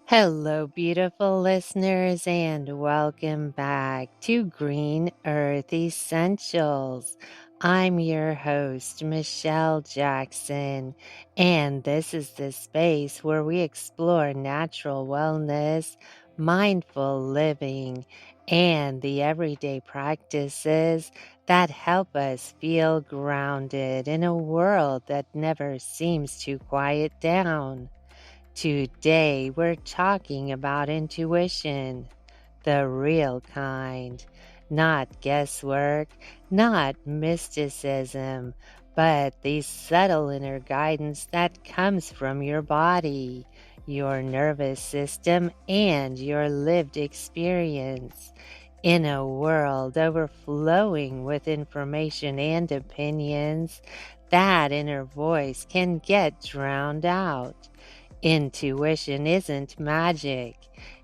Hello, beautiful listeners, and welcome back to Green Earth Essentials. I'm your host, Michelle Jackson, and this is the space where we explore natural wellness, mindful living, and the everyday practices that help us feel grounded in a world that never seems to quiet down. Today, we're talking about intuition, the real kind, not guesswork, not mysticism, but the subtle inner guidance that comes from your body, your nervous system, and your lived experience. In a world overflowing with information and opinions, that inner voice can get drowned out. Intuition isn't magic.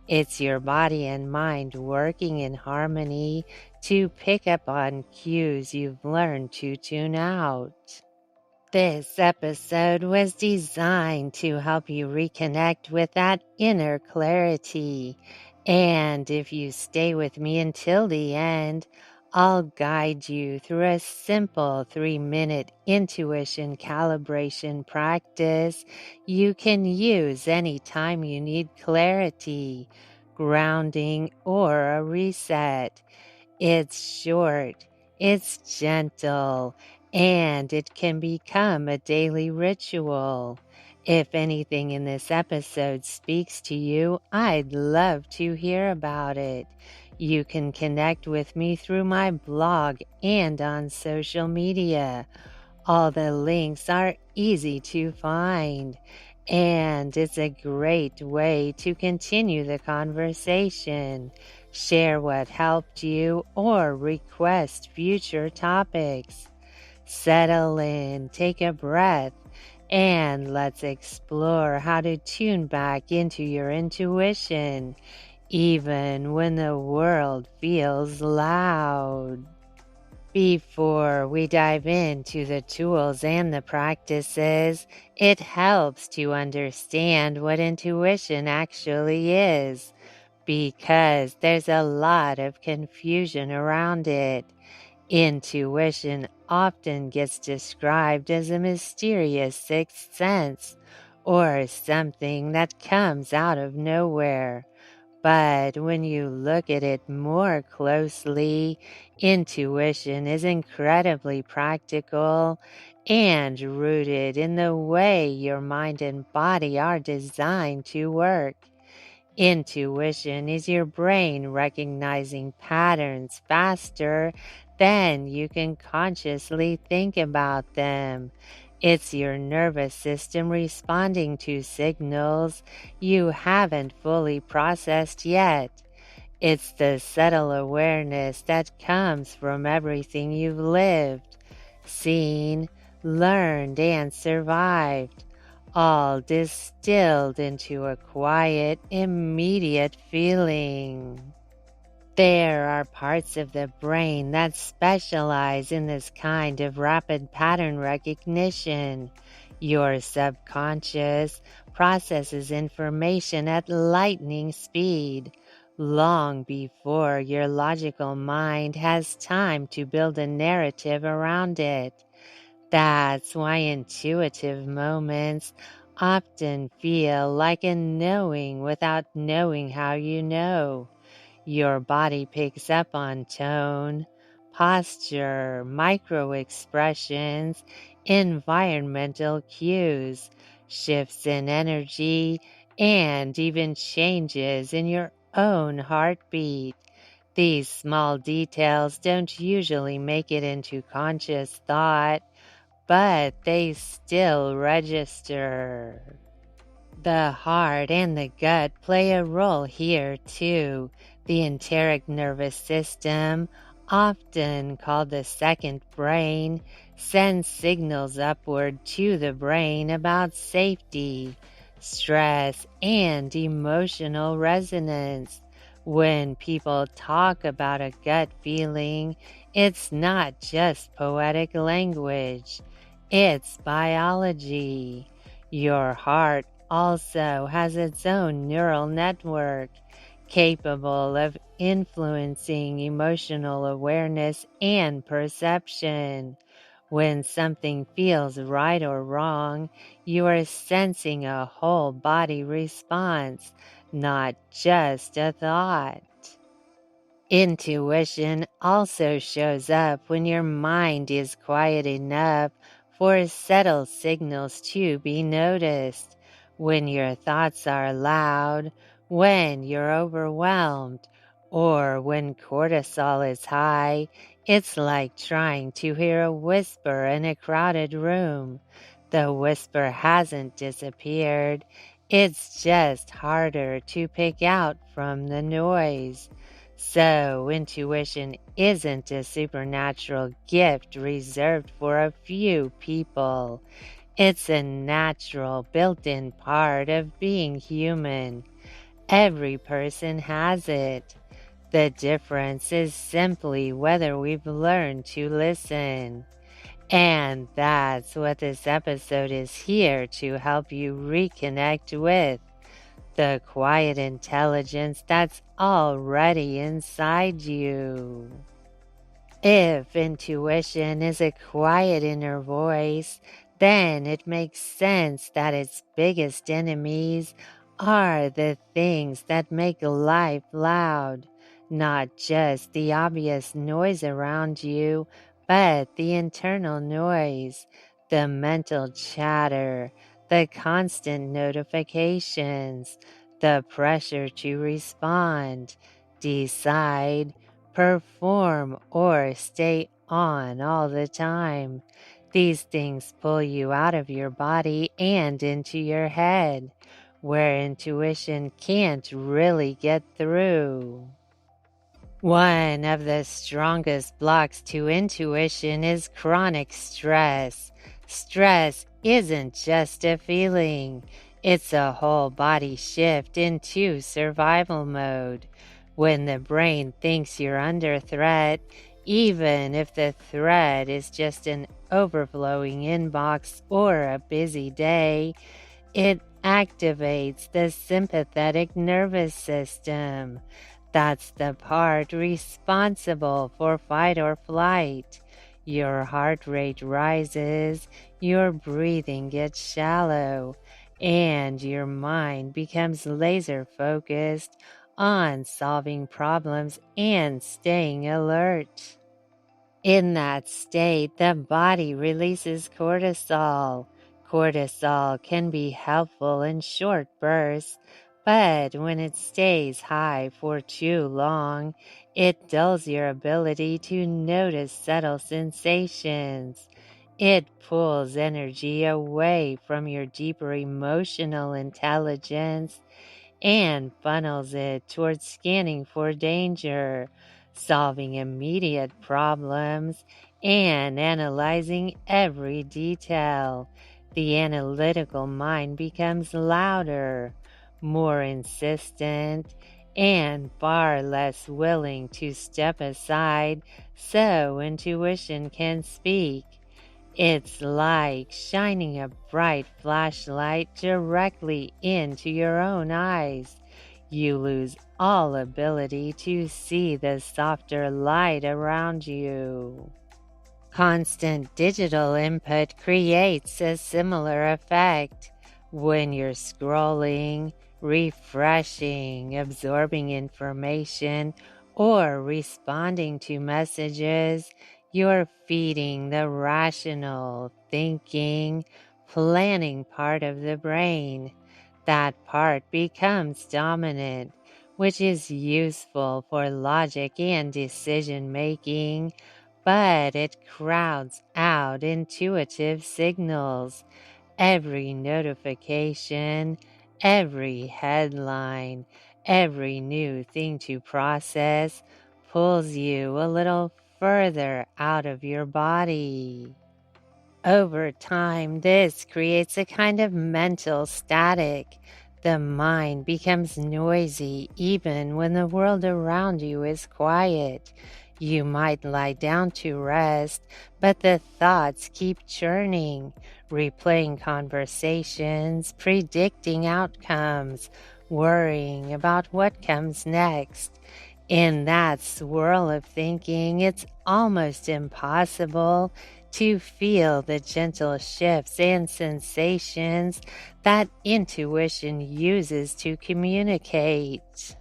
It's your body and mind working in harmony to pick up on cues you've learned to tune out. This episode was designed to help you reconnect with that inner clarity. And if you stay with me until the end, I'll guide you through a simple 3-minute intuition calibration practice you can use anytime you need clarity, grounding, or a reset. It's short, it's gentle, and it can become a daily ritual. If anything in this episode speaks to you, I'd love to hear about it. You can connect with me through my blog and on social media. All the links are easy to find, and it's a great way to continue the conversation. Share what helped you or request future topics. Settle in, take a breath, and let's explore how to tune back into your intuition, even when the world feels loud. Before we dive into the tools and the practices, it helps to understand what intuition actually is, because there's a lot of confusion around it. Intuition often gets described as a mysterious sixth sense or something that comes out of nowhere. But when you look at it more closely, intuition is incredibly practical and rooted in the way your mind and body are designed to work. Intuition is your brain recognizing patterns faster than you can consciously think about them. It's your nervous system responding to signals you haven't fully processed yet. It's the subtle awareness that comes from everything you've lived, seen, learned, and survived, all distilled into a quiet, immediate feeling. There are parts of the brain that specialize in this kind of rapid pattern recognition. Your subconscious processes information at lightning speed, long before your logical mind has time to build a narrative around it. That's why intuitive moments often feel like a knowing without knowing how you know. Your body picks up on tone, posture, micro expressions, environmental cues, shifts in energy, and even changes in your own heartbeat. These small details don't usually make it into conscious thought, but they still register. The heart and the gut play a role here too. The enteric nervous system, often called the second brain, sends signals upward to the brain about safety, stress, and emotional resonance. When people talk about a gut feeling, it's not just poetic language, it's biology. Your heart also has its own neural network capable of influencing emotional awareness and perception. When something feels right or wrong, you are sensing a whole body response, not just a thought. Intuition also shows up when your mind is quiet enough for subtle signals to be noticed, when your thoughts are loud, when you're overwhelmed, or when cortisol is high. It's like trying to hear a whisper in a crowded room. The whisper hasn't disappeared, it's just harder to pick out from the noise. So, intuition isn't a supernatural gift reserved for a few people. It's a natural, built in part of being human. Every person has it. The difference is simply whether we've learned to listen. And that's what this episode is here to help you reconnect with, the quiet intelligence that's already inside you. If intuition is a quiet inner voice, then it makes sense that its biggest enemies are the things that make life loud, not just the obvious noise around you, but the internal noise, the mental chatter, the constant notifications, the pressure to respond, decide, perform, or stay on all the time. These things pull you out of your body and into your head, where intuition can't really get through. One of the strongest blocks to intuition is chronic stress. Stress isn't just a feeling, it's a whole body shift into survival mode. When the brain thinks you're under threat, even if the threat is just an overflowing inbox or a busy day, it activates the sympathetic nervous system. That's the part responsible for fight or flight. Your heart rate rises, your breathing gets shallow, and your mind becomes laser focused on solving problems and staying alert. In that state, the body releases cortisol. Cortisol can be helpful in short bursts, but when it stays high for too long, it dulls your ability to notice subtle sensations. It pulls energy away from your deeper emotional intelligence and funnels it towards scanning for danger, solving immediate problems, and analyzing every detail. The analytical mind becomes louder, more insistent, and far less willing to step aside so intuition can speak. It's like shining a bright flashlight directly into your own eyes. You lose all ability to see the softer light around you. Constant digital input creates a similar effect. When you're scrolling, refreshing, absorbing information, or responding to messages, you're feeding the rational, thinking, planning part of the brain. That part becomes dominant, which is useful for logic and decision making, but it crowds out intuitive signals. Every notification, every headline, every new thing to process pulls you a little further out of your body. Over time, this creates a kind of mental static. The mind becomes noisy even when the world around you is quiet. You might lie down to rest, but the thoughts keep churning, replaying conversations, predicting outcomes, worrying about what comes next. In that swirl of thinking, it's almost impossible to feel the gentle shifts and sensations that intuition uses to communicate.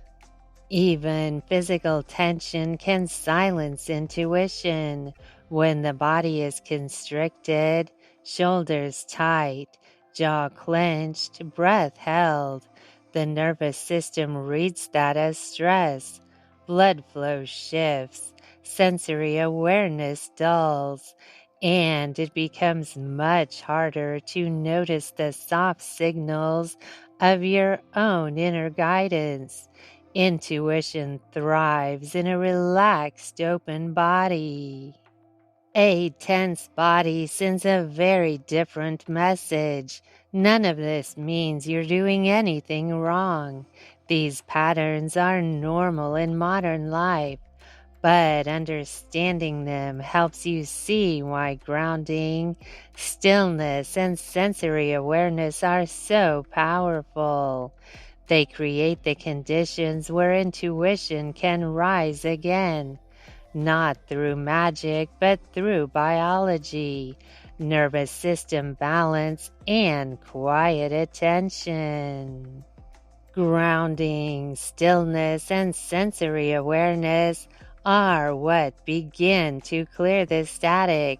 Even physical tension can silence intuition. When the body is constricted, shoulders tight, jaw clenched, breath held, the nervous system reads that as stress. Blood flow shifts, sensory awareness dulls, and it becomes much harder to notice the soft signals of your own inner guidance. Intuition thrives in a relaxed, open body. A tense body sends a very different message. None of this means you're doing anything wrong. These patterns are normal in modern life, but understanding them helps you see why grounding, stillness, and sensory awareness are so powerful. They create the conditions where intuition can rise again, not through magic, but through biology, nervous system balance, and quiet attention. Grounding, stillness, and sensory awareness are what begin to clear the static.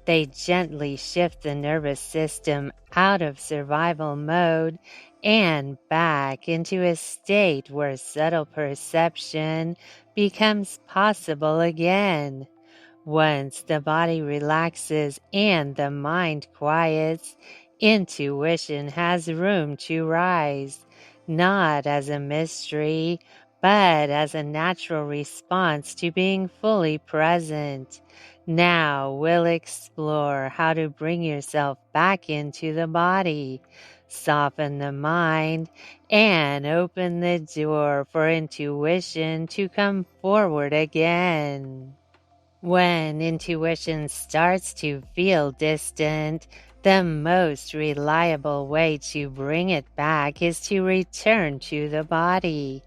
They gently shift the nervous system out of survival mode and back into a state where subtle perception becomes possible again. Once the body relaxes and the mind quiets, intuition has room to rise, not as a mystery, but as a natural response to being fully present. Now we'll explore how to bring yourself back into the body, soften the mind, and open the door for intuition to come forward again. When intuition starts to feel distant, the most reliable way to bring it back is to return to the body.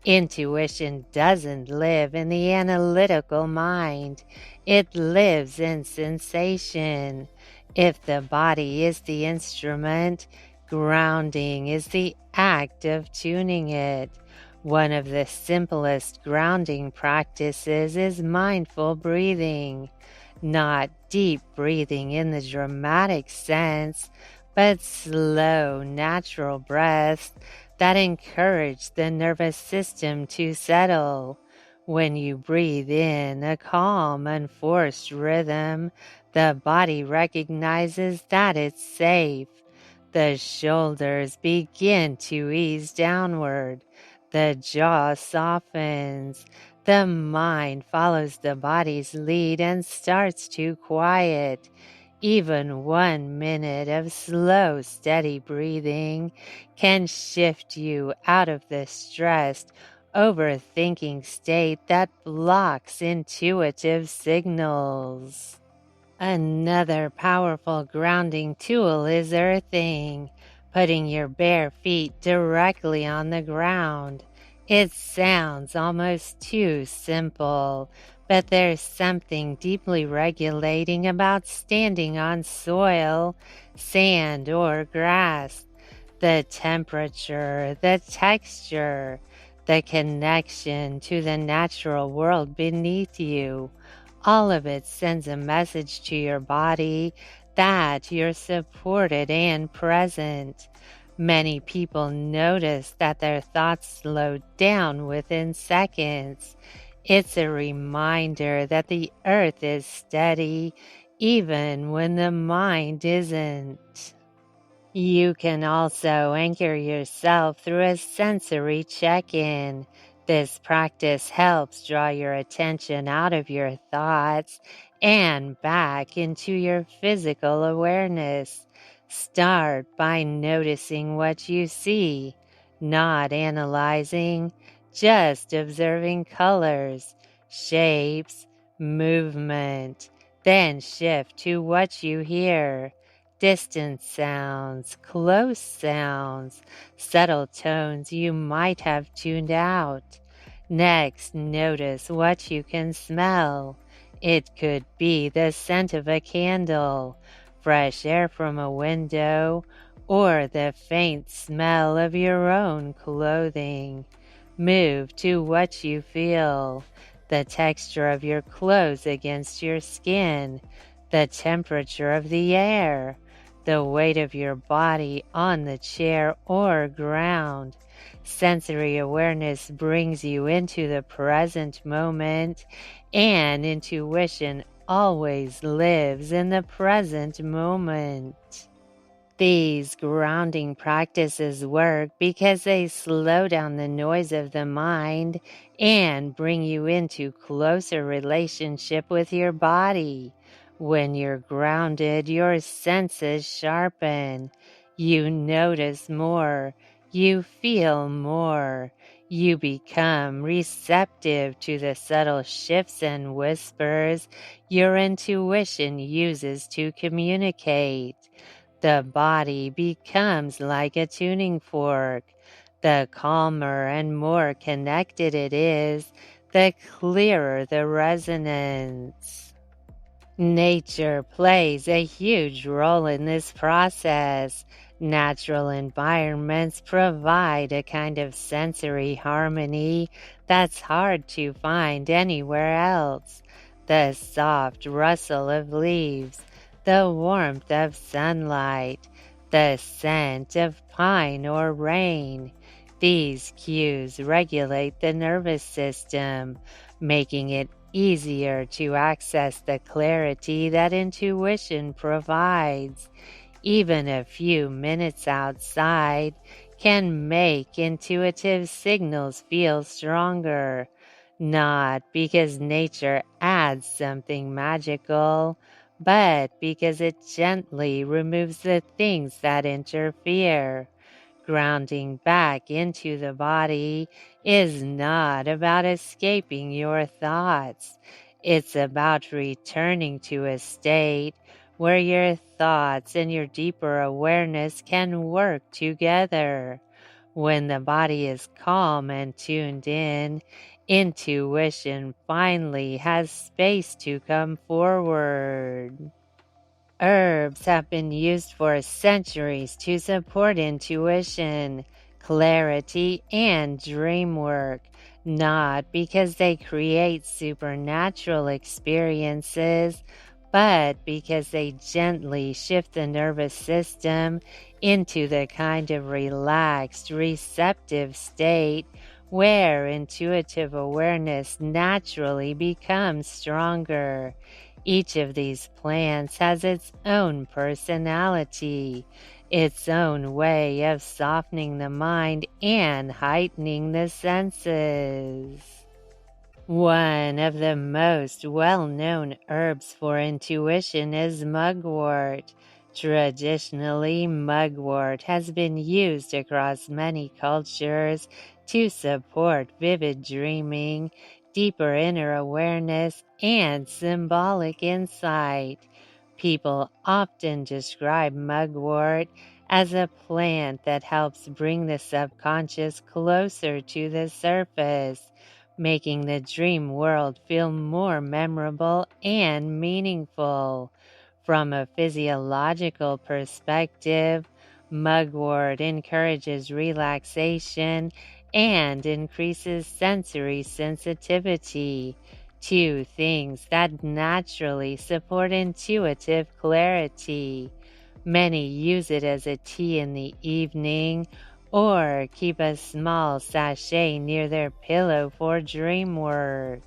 Intuition doesn't live in the analytical mind. It lives in sensation. If the body is the instrument, grounding is the act of tuning it. One of the simplest grounding practices is mindful breathing, not deep breathing in the dramatic sense, but slow, natural breaths that encourage the nervous system to settle. When you breathe in a calm, unforced rhythm, the body recognizes that it's safe. The shoulders begin to ease downward. The jaw softens. The mind follows the body's lead and starts to quiet. Even 1 minute of slow, steady breathing can shift you out of the stressed, overthinking state that blocks intuitive signals. Another powerful grounding tool is earthing, putting your bare feet directly on the ground. It sounds almost too simple, but there's something deeply regulating about standing on soil, sand, or grass. The temperature, the texture, the connection to the natural world beneath you. All of it sends a message to your body that you're supported and present. Many people notice that their thoughts slow down within seconds. It's a reminder that the earth is steady even when the mind isn't. You can also anchor yourself through a sensory check-in. This practice helps draw your attention out of your thoughts and back into your physical awareness. Start by noticing what you see, not analyzing, just observing colors, shapes, movement. Then shift to what you hear. Distant sounds, close sounds, subtle tones you might have tuned out. Next, notice what you can smell. It could be the scent of a candle, fresh air from a window, or the faint smell of your own clothing. Move to what you feel, the texture of your clothes against your skin, the temperature of the air, the weight of your body on the chair or ground. Sensory awareness brings you into the present moment, and intuition always lives in the present moment. These grounding practices work because they slow down the noise of the mind and bring you into closer relationship with your body. When you're grounded, your senses sharpen. You notice more. You feel more. You become receptive to the subtle shifts and whispers your intuition uses to communicate. The body becomes like a tuning fork. The calmer and more connected it is, the clearer the resonance. Nature plays a huge role in this process. Natural environments provide a kind of sensory harmony that's hard to find anywhere else. The soft rustle of leaves, the warmth of sunlight, the scent of pine or rain. These cues regulate the nervous system, making it easier to access the clarity that intuition provides. Even a few minutes outside can make intuitive signals feel stronger, not because nature adds something magical, but because it gently removes the things that interfere. Grounding back into the body is not about escaping your thoughts. It's about returning to a state where your thoughts and your deeper awareness can work together. When the body is calm and tuned in, intuition finally has space to come forward. Herbs have been used for centuries to support intuition, clarity, and dream work, not because they create supernatural experiences, but because they gently shift the nervous system into the kind of relaxed, receptive state where intuitive awareness naturally becomes stronger. Each of these plants has its own personality, its own way of softening the mind and heightening the senses. One of the most well-known herbs for intuition is mugwort. Traditionally, mugwort has been used across many cultures to support vivid dreaming, deeper inner awareness, and symbolic insight. People often describe mugwort as a plant that helps bring the subconscious closer to the surface, making the dream world feel more memorable and meaningful. From a physiological perspective, mugwort encourages relaxation and increases sensory sensitivity, two things that naturally support intuitive clarity. Many use it as a tea in the evening or keep a small sachet near their pillow for dream work.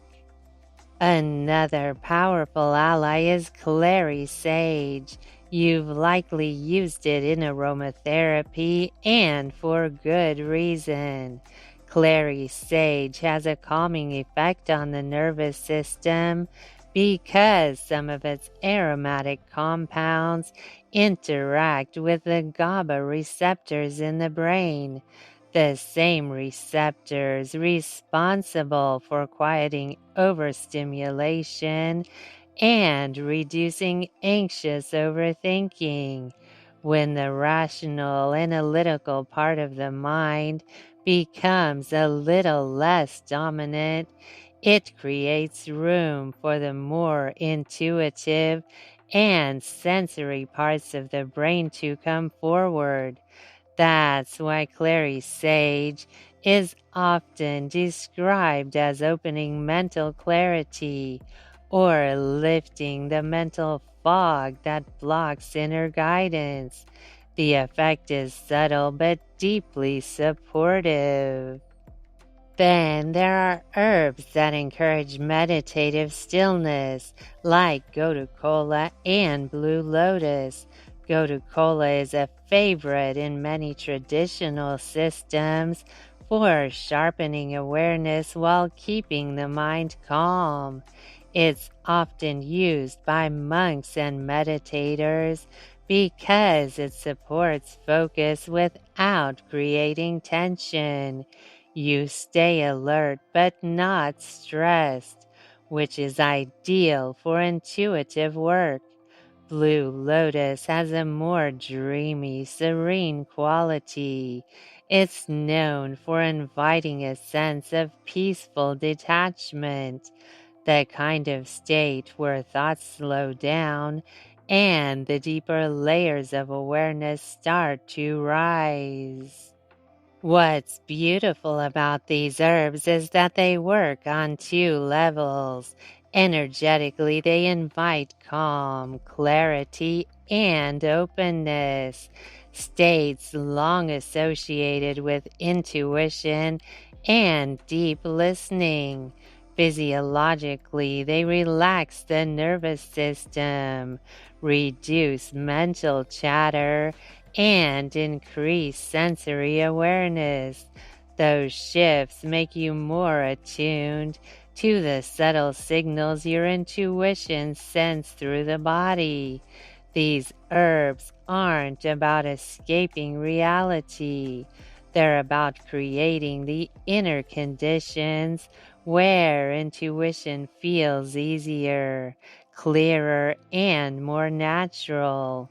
Another powerful ally is clary sage. You've likely used it in aromatherapy and for good reason. Clary sage has a calming effect on the nervous system because some of its aromatic compounds interact with the GABA receptors in the brain. the same receptors responsible for quieting overstimulation and reducing anxious overthinking. When the rational, analytical part of the mind becomes a little less dominant, it creates room for the more intuitive and sensory parts of the brain to come forward. That's why clary sage is often described as opening mental clarity or lifting the mental fog that blocks inner guidance. The effect is subtle but deeply supportive. Then there are herbs that encourage meditative stillness, like gotu kola and blue lotus. Gotu kola is a favorite in many traditional systems for sharpening awareness while keeping the mind calm. It's often used by monks and meditators because it supports focus without creating tension. You stay alert but not stressed, which is ideal for intuitive work. Blue lotus has a more dreamy, serene quality. It's known for inviting a sense of peaceful detachment, the kind of state where thoughts slow down and the deeper layers of awareness start to rise. What's beautiful about these herbs is that they work on two levels. Energetically, they invite calm, clarity, and openness, states long associated with intuition and deep listening. Physiologically, they relax the nervous system, reduce mental chatter, and increase sensory awareness. Those shifts make you more attuned to the subtle signals your intuition sends through the body. These herbs aren't about escaping reality. They're about creating the inner conditions where intuition feels easier, clearer, and more natural.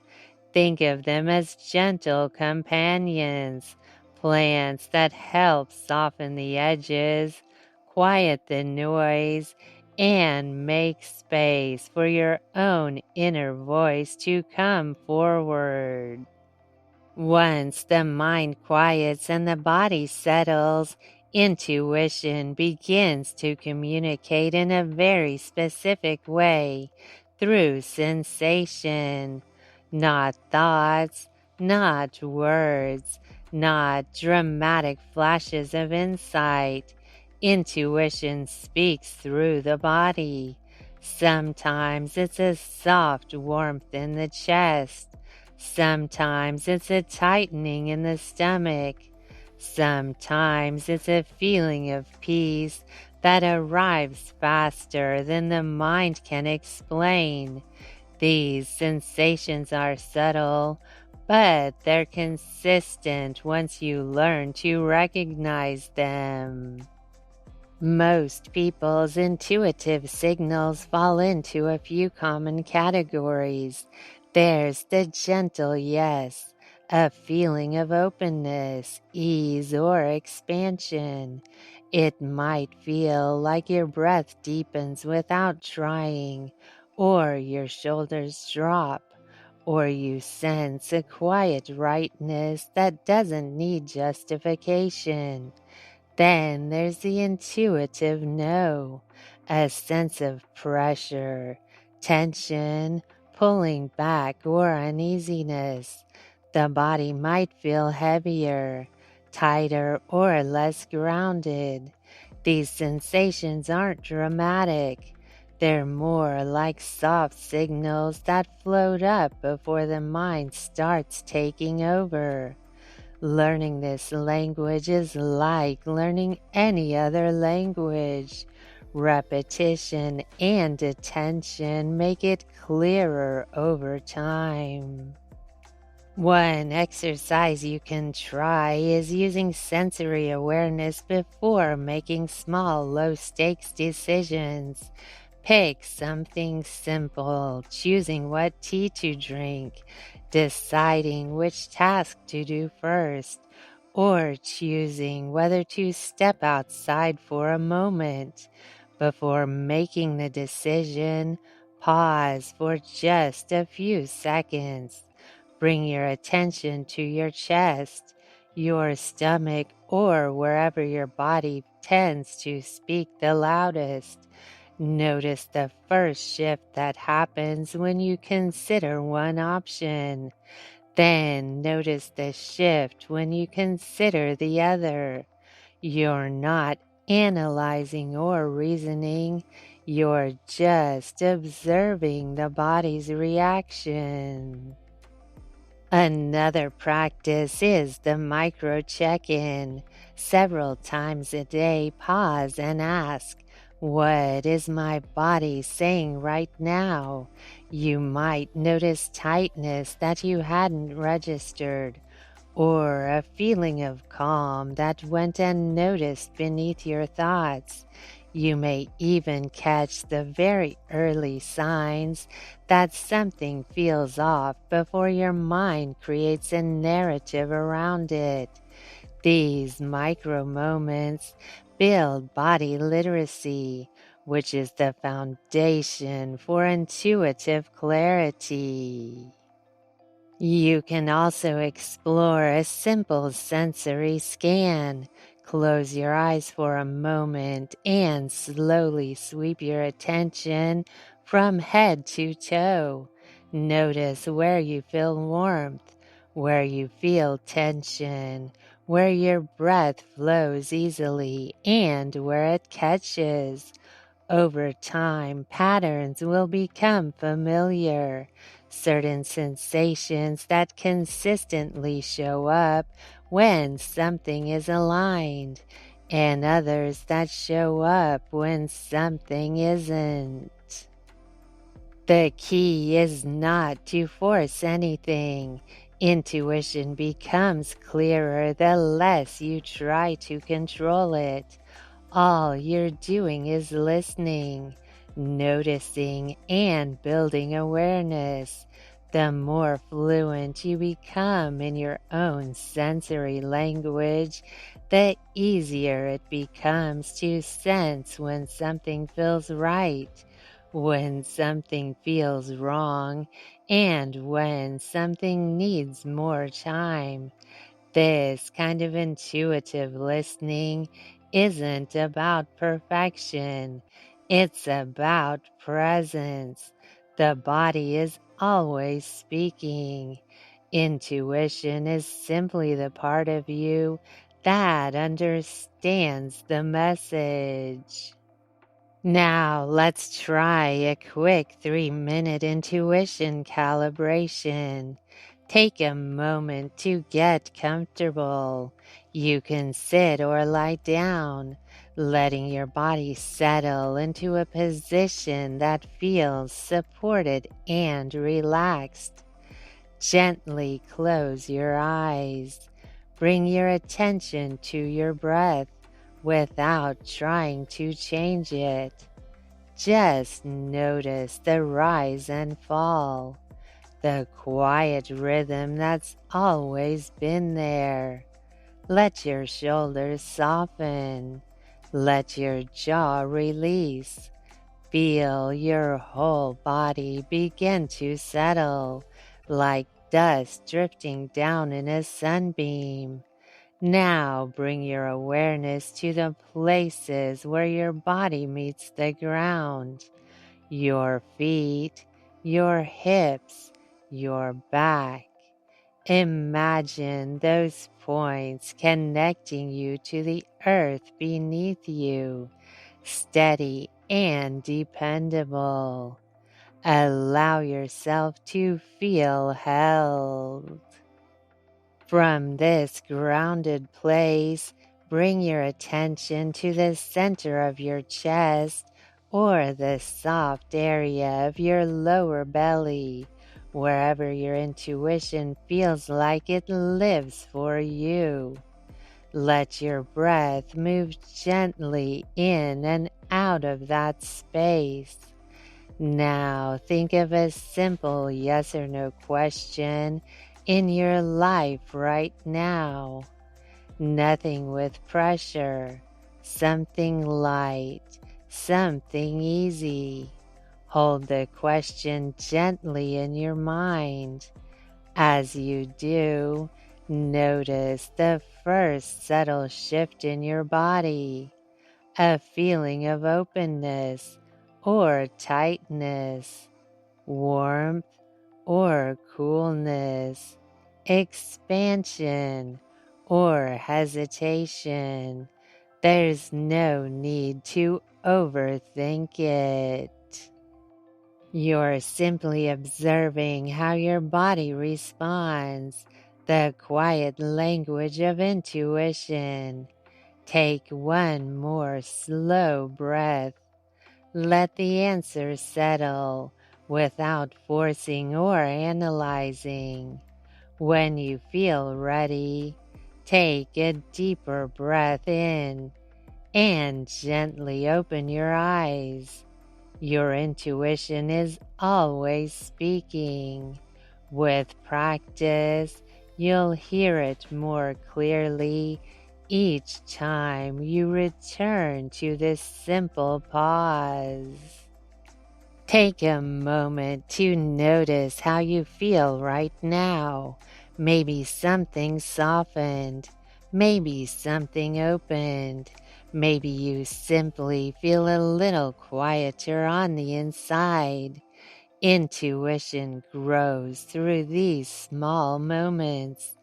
Think of them as gentle companions, plants that help soften the edges, quiet the noise, and make space for your own inner voice to come forward. Once the mind quiets and the body settles, intuition begins to communicate in a very specific way through sensation, not thoughts, not words, not dramatic flashes of insight. Intuition speaks through the body. Sometimes it's a soft warmth in the chest. Sometimes it's a tightening in the stomach. Sometimes it's a feeling of peace that arrives faster than the mind can explain. These sensations are subtle, but they're consistent once you learn to recognize them. Most people's intuitive signals fall into a few common categories. There's the gentle yes, a feeling of openness, ease, or expansion. It might feel like your breath deepens without trying, or your shoulders drop, or you sense a quiet rightness that doesn't need justification. Then there's the intuitive no, a sense of pressure, tension, pulling back, or uneasiness. The body might feel heavier, tighter, or less grounded. These sensations aren't dramatic. They're more like soft signals that float up before the mind starts taking over. Learning this language is like learning any other language. Repetition and attention make it clearer over time. One exercise you can try is using sensory awareness before making small, low stakes decisions. Pick something simple, choosing what tea to drink, deciding which task to do first, or choosing whether to step outside for a moment. Before making the decision, pause for just a few seconds. Bring your attention to your chest, your stomach, or wherever your body tends to speak the loudest. Notice the first shift that happens when you consider one option. Then notice the shift when you consider the other. You're not analyzing or reasoning, you're just observing the body's reaction. Another practice is the micro check in. Several times a day, pause and ask, what is my body saying right now? You might notice tightness that you hadn't registered, or a feeling of calm that went unnoticed beneath your thoughts. You may even catch the very early signs that something feels off before your mind creates a narrative around it. These micro moments build body literacy, which is the foundation for intuitive clarity. You can also explore a simple sensory scan. Close your eyes for a moment and slowly sweep your attention from head to toe. Notice where you feel warmth, where you feel tension, where your breath flows easily, and where it catches. Over time, patterns will become familiar. Certain sensations that consistently show up when something is aligned, and others that show up when something isn't. The key is not to force anything. Intuition becomes clearer the less you try to control it. All you're doing is listening, noticing, and building awareness. The more fluent you become in your own sensory language, the easier it becomes to sense when something feels right, when something feels wrong, and when something needs more time. This kind of intuitive listening isn't about perfection, it's about presence. The body is always speaking. Intuition is simply the part of you that understands the message. Now let's try a quick 3-minute intuition calibration. Take a moment to get comfortable. You can sit or lie down, letting your body settle into a position that feels supported and relaxed. Gently close your eyes. Bring your attention to your breath without trying to change it. Just notice the rise and fall, the quiet rhythm that's always been there. Let your shoulders soften. Let your jaw release. Feel your whole body begin to settle, like dust drifting down in a sunbeam. Now bring your awareness to the places where your body meets the ground, your feet, your hips, your back. Imagine those points connecting you to the earth beneath you, steady and dependable. Allow yourself to feel held. From this grounded place, bring your attention to the center of your chest or the soft area of your lower belly. wherever your intuition feels like it lives for you. Let your breath move gently in and out of that space. Now think of a simple yes or no question in your life right now. Nothing with pressure, something light, something easy. Hold the question gently in your mind. As you do, notice the first subtle shift in your body, a feeling of openness or tightness, warmth or coolness, expansion or hesitation. There's no need to overthink it. You're simply observing how your body responds, the quiet language of intuition. Take one more slow breath. Let the answer settle without forcing or analyzing. When you feel ready, take a deeper breath in and gently open your eyes. Your intuition is always speaking. With practice, you'll hear it more clearly each time you return to this simple pause. Take a moment to notice how you feel right now. Maybe something softened. Maybe something opened. Maybe you simply feel a little quieter on the inside. Intuition grows through these small moments,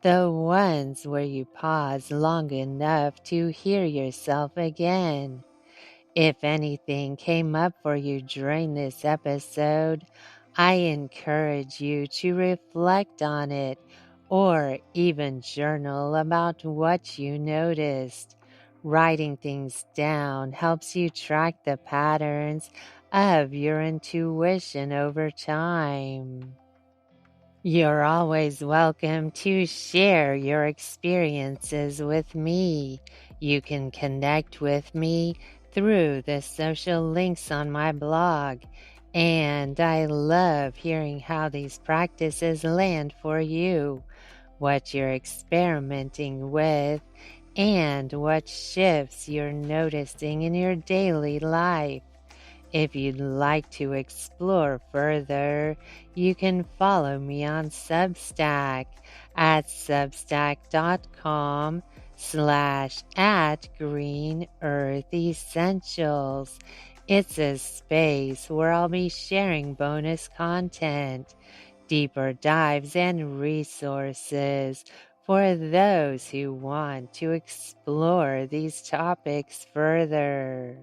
the ones where you pause long enough to hear yourself again. If anything came up for you during this episode, I encourage you to reflect on it or even journal about what you noticed. Writing things down helps you track the patterns of your intuition over time. You're always welcome to share your experiences with me. You can connect with me through the social links on my blog, and I love hearing how these practices land for you, what you're experimenting with, and what shifts you're noticing in your daily life. If you'd like to explore further, you can follow me on Substack at substack.com/at Green Earth Essentials. It's a space where I'll be sharing bonus content, deeper dives, and resources for those who want to explore these topics further.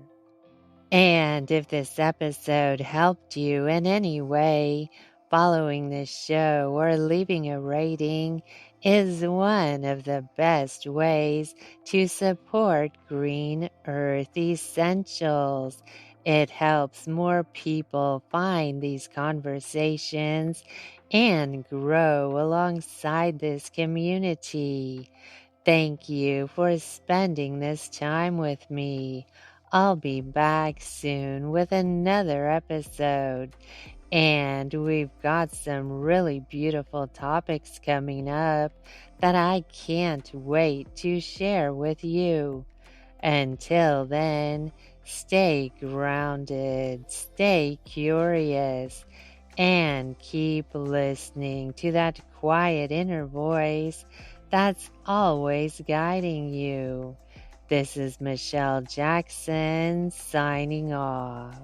And if this episode helped you in any way, following this show or leaving a rating is one of the best ways to support Green Earth Essentials. It helps more people find these conversations and grow alongside this community. Thank you for spending this time with me. I'll be back soon with another episode, and we've got some really beautiful topics coming up that I can't wait to share with you. Until then, stay grounded, stay curious, and keep listening to that quiet inner voice that's always guiding you. This is Michelle Jackson signing off.